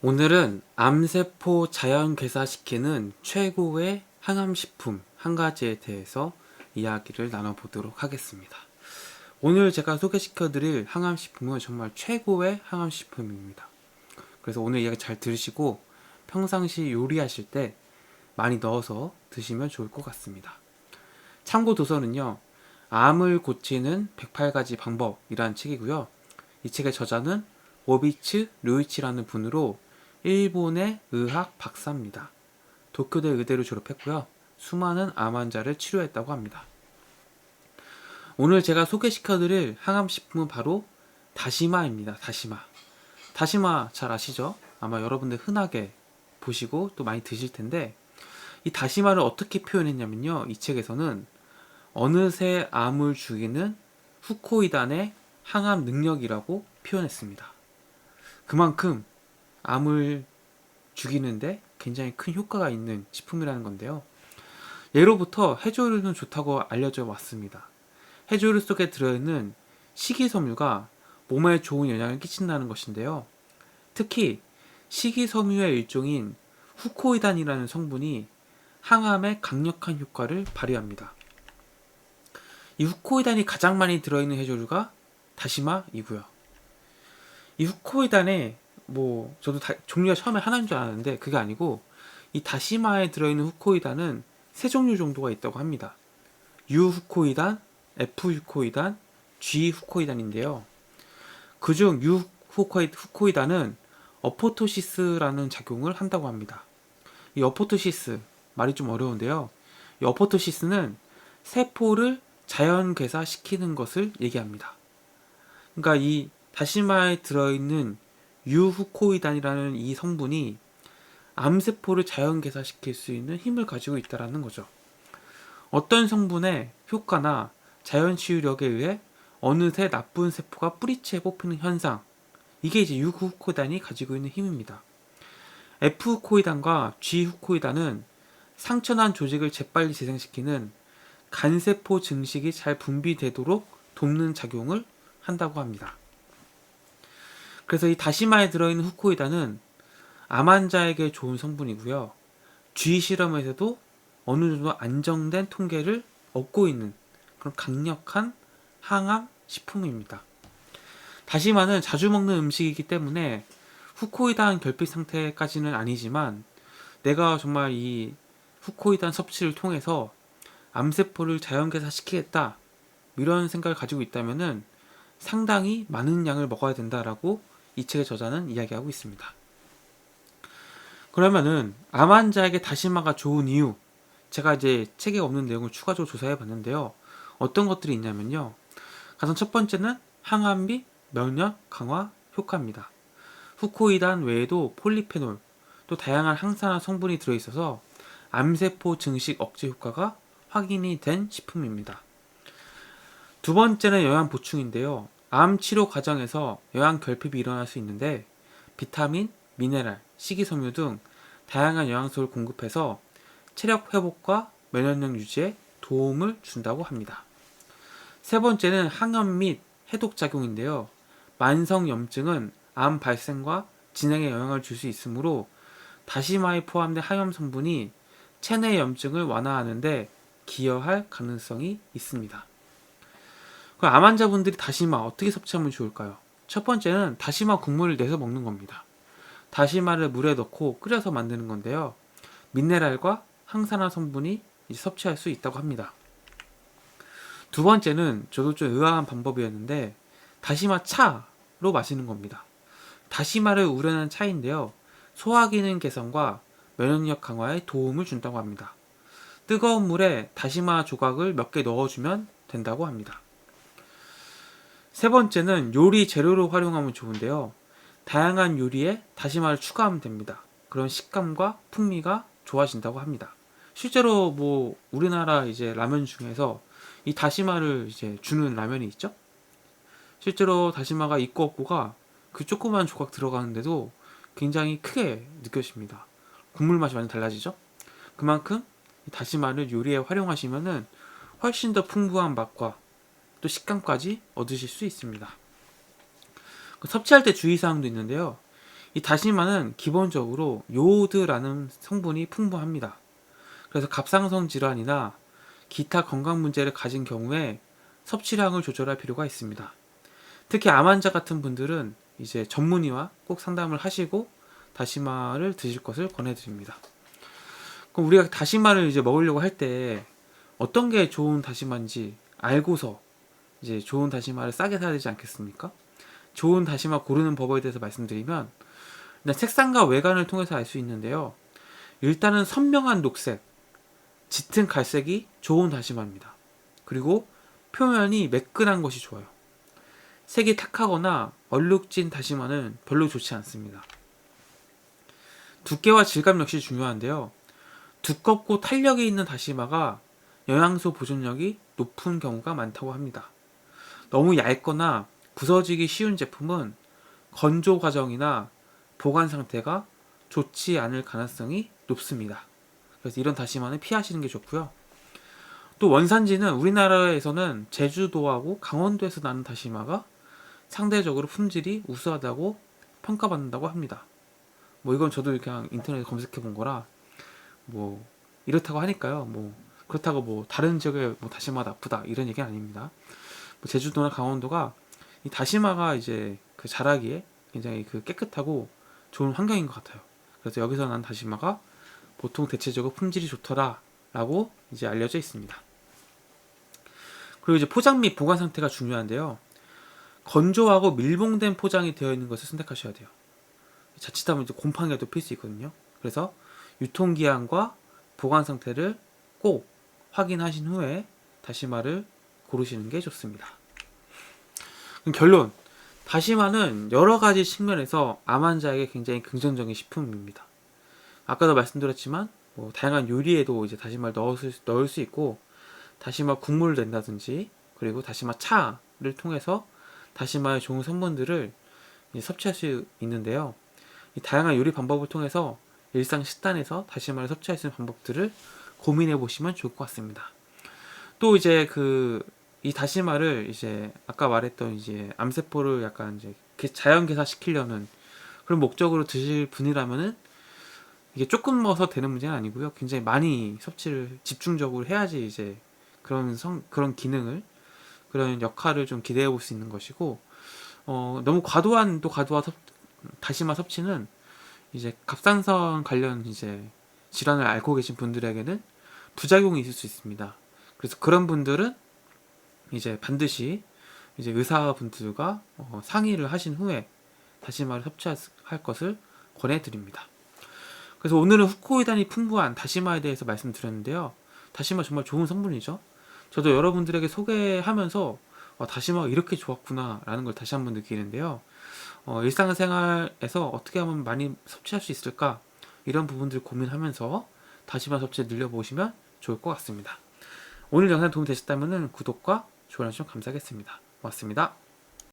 오늘은 암세포 자연괴사시키는 최고의 항암식품 한 가지에 대해서 이야기를 나눠보도록 하겠습니다. 오늘 제가 소개시켜드릴 항암식품은 정말 최고의 항암식품입니다. 그래서 오늘 이야기 잘 들으시고 평상시 요리하실 때 많이 넣어서 드시면 좋을 것 같습니다. 참고 도서는요, 암을 고치는 108가지 방법이라는 책이고요. 이 책의 저자는 오비츠 류이치라는 분으로 일본의 의학 박사입니다. 도쿄대 의대를 졸업했고요. 수많은 암 환자를 치료했다고 합니다. 오늘 제가 소개시켜드릴 항암식품은 바로 다시마입니다. 다시마 잘 아시죠? 아마 여러분들 흔하게 보시고 또 많이 드실 텐데, 이 다시마를 어떻게 표현했냐면요, 이 책에서는 어느새 암을 죽이는 후코이단의 항암 능력이라고 표현했습니다. 그만큼 암을 죽이는데 굉장히 큰 효과가 있는 식품이라는 건데요. 예로부터 해조류는 좋다고 알려져 왔습니다. 해조류 속에 들어있는 식이섬유가 몸에 좋은 영향을 끼친다는 것인데요. 특히 식이섬유의 일종인 후코이단이라는 성분이 항암에 강력한 효과를 발휘합니다. 이 후코이단이 가장 많이 들어있는 해조류가 다시마이고요. 이 후코이단에 저도 종류가 처음에 하나인 줄 알았는데 그게 아니고, 이 다시마에 들어있는 후코이단은 세 종류 정도가 있다고 합니다. 유후코이단, F후코이단, G후코이단인데요. 그중 유후코이단은 어포토시스라는 작용을 한다고 합니다. 이 어포토시스, 말이 좀 어려운데요. 이 어포토시스는 세포를 자연괴사시키는 것을 얘기합니다. 그러니까 이 다시마에 들어있는 유후코이단이라는 이 성분이 암세포를 자연괴사시킬 수 있는 힘을 가지고 있다는 거죠. 어떤 성분의 효과나 자연치유력에 의해 어느새 나쁜 세포가 뿌리채 뽑히는 현상, 이게 이제 유후코이단이 가지고 있는 힘입니다. F후코이단과 G후코이단은 상처난 조직을 재빨리 재생시키는 간세포 증식이 잘 분비되도록 돕는 작용을 한다고 합니다. 그래서 이 다시마에 들어있는 후코이단은 암 환자에게 좋은 성분이고요. G 실험에서도 어느 정도 안정된 통계를 얻고 있는 그런 강력한 항암 식품입니다. 다시마는 자주 먹는 음식이기 때문에 후코이단 결핍 상태까지는 아니지만, 내가 정말 이 후코이단 섭취를 통해서 암세포를 자연괴사시키겠다, 이런 생각을 가지고 있다면은 상당히 많은 양을 먹어야 된다라고 이 책의 저자는 이야기하고 있습니다. 그러면은 암 환자에게 다시마가 좋은 이유, 제가 이제 책에 없는 내용을 추가적으로 조사해 봤는데요. 어떤 것들이 있냐면요, 가장 첫 번째는 항암 및 면역 강화 효과입니다. 후코이단 외에도 폴리페놀, 또 다양한 항산화 성분이 들어있어서 암세포 증식 억제 효과가 확인이 된 식품입니다. 두 번째는 영양 보충인데요. 암 치료 과정에서 영양 결핍이 일어날 수 있는데, 비타민, 미네랄, 식이섬유 등 다양한 영양소를 공급해서 체력 회복과 면역력 유지에 도움을 준다고 합니다. 세 번째는 항염 및 해독 작용인데요. 만성 염증은 암 발생과 진행에 영향을 줄 수 있으므로 다시마에 포함된 항염 성분이 체내 염증을 완화하는 데 기여할 가능성이 있습니다. 그럼 암 환자분들이 다시마 어떻게 섭취하면 좋을까요? 첫 번째는 다시마 국물을 내서 먹는 겁니다. 다시마를 물에 넣고 끓여서 만드는 건데요. 미네랄과 항산화 성분이 섭취할 수 있다고 합니다. 두 번째는 저도 좀 의아한 방법이었는데, 다시마 차로 마시는 겁니다. 다시마를 우려낸 차인데요. 소화기능 개선과 면역력 강화에 도움을 준다고 합니다. 뜨거운 물에 다시마 조각을 몇 개 넣어주면 된다고 합니다. 세 번째는 요리 재료로 활용하면 좋은데요. 다양한 요리에 다시마를 추가하면 됩니다. 그런 식감과 풍미가 좋아진다고 합니다. 실제로 우리나라 이제 라면 중에서 이 다시마를 이제 주는 라면이 있죠. 실제로 다시마가 있고 없고가 그 조그만 조각 들어가는데도 굉장히 크게 느껴집니다. 국물 맛이 많이 달라지죠. 그만큼 다시마를 요리에 활용하시면은 훨씬 더 풍부한 맛과 또 식감까지 얻으실 수 있습니다. 섭취할 때 주의사항도 있는데요. 이 다시마는 기본적으로 요오드라는 성분이 풍부합니다. 그래서 갑상선 질환이나 기타 건강 문제를 가진 경우에 섭취량을 조절할 필요가 있습니다. 특히 암 환자 같은 분들은 이제 전문의와 꼭 상담을 하시고 다시마를 드실 것을 권해드립니다. 그럼 우리가 다시마를 이제 먹으려고 할 때 어떤 게 좋은 다시마인지 알고서 이제 좋은 다시마를 싸게 사야 되지 않겠습니까? 좋은 다시마 고르는 법에 대해서 말씀드리면 일단 색상과 외관을 통해서 알 수 있는데요. 일단은 선명한 녹색, 짙은 갈색이 좋은 다시마입니다. 그리고 표면이 매끈한 것이 좋아요. 색이 탁하거나 얼룩진 다시마는 별로 좋지 않습니다. 두께와 질감 역시 중요한데요. 두껍고 탄력이 있는 다시마가 영양소 보존력이 높은 경우가 많다고 합니다. 너무 얇거나 부서지기 쉬운 제품은 건조 과정이나 보관 상태가 좋지 않을 가능성이 높습니다. 그래서 이런 다시마는 피하시는 게 좋고요. 또 원산지는 우리나라에서는 제주도하고 강원도에서 나는 다시마가 상대적으로 품질이 우수하다고 평가받는다고 합니다. 뭐 이건 저도 그냥 인터넷에 검색해 본 거라 뭐 이렇다고 하니까요. 뭐 그렇다고 뭐 다른 지역에 뭐 다시마가 나쁘다 이런 얘기는 아닙니다. 뭐 제주도나 강원도가 이 다시마가 이제 그 자라기에 굉장히 그 깨끗하고 좋은 환경인 것 같아요. 그래서 여기서 난 다시마가 보통 대체적으로 품질이 좋더라라고 이제 알려져 있습니다. 그리고 이제 포장 및 보관 상태가 중요한데요. 건조하고 밀봉된 포장이 되어 있는 것을 선택하셔야 돼요. 자칫하면 이제 곰팡이가 또 필 수 있거든요. 그래서 유통기한과 보관 상태를 꼭 확인하신 후에 다시마를 고르시는 게 좋습니다. 그럼 결론. 다시마는 여러 가지 측면에서 암 환자에게 굉장히 긍정적인 식품입니다. 아까도 말씀드렸지만 뭐 다양한 요리에도 이제 다시마를 넣을 수 있고 다시마 국물을 낸다든지 그리고 다시마 차를 통해서 다시마의 좋은 성분들을 섭취할 수 있는데요. 이 다양한 요리 방법을 통해서 일상 식단에서 다시마를 섭취할 수 있는 방법들을 고민해 보시면 좋을 것 같습니다. 또 이제 이 다시마를 이제 아까 말했던 이제 암세포를 약간 이제 자연 개사시키려는 그런 목적으로 드실 분이라면은 이게 조금 먹어서 되는 문제는 아니고요. 굉장히 많이 섭취를 집중적으로 해야지 이제 그런 기능을 그런 역할을 좀 기대해 볼 수 있는 것이고 너무 과도한 다시마 섭취는 이제 갑상선 관련 이제 질환을 앓고 계신 분들에게는 부작용이 있을 수 있습니다. 그래서 그런 분들은 이제 반드시 이제 의사분들과 상의를 하신 후에 다시마를 섭취할 것을 권해드립니다. 그래서 오늘은 후코이단이 풍부한 다시마에 대해서 말씀드렸는데요. 다시마 정말 좋은 성분이죠. 저도 여러분들에게 소개하면서 다시마가 이렇게 좋았구나 라는 걸 다시 한번 느끼는데요. 일상생활에서 어떻게 하면 많이 섭취할 수 있을까 이런 부분들 고민하면서 다시마 섭취를 늘려보시면 좋을 것 같습니다. 오늘 영상 도움이 되셨다면 구독과 좋아요 좀 감사하겠습니다. 고맙습니다.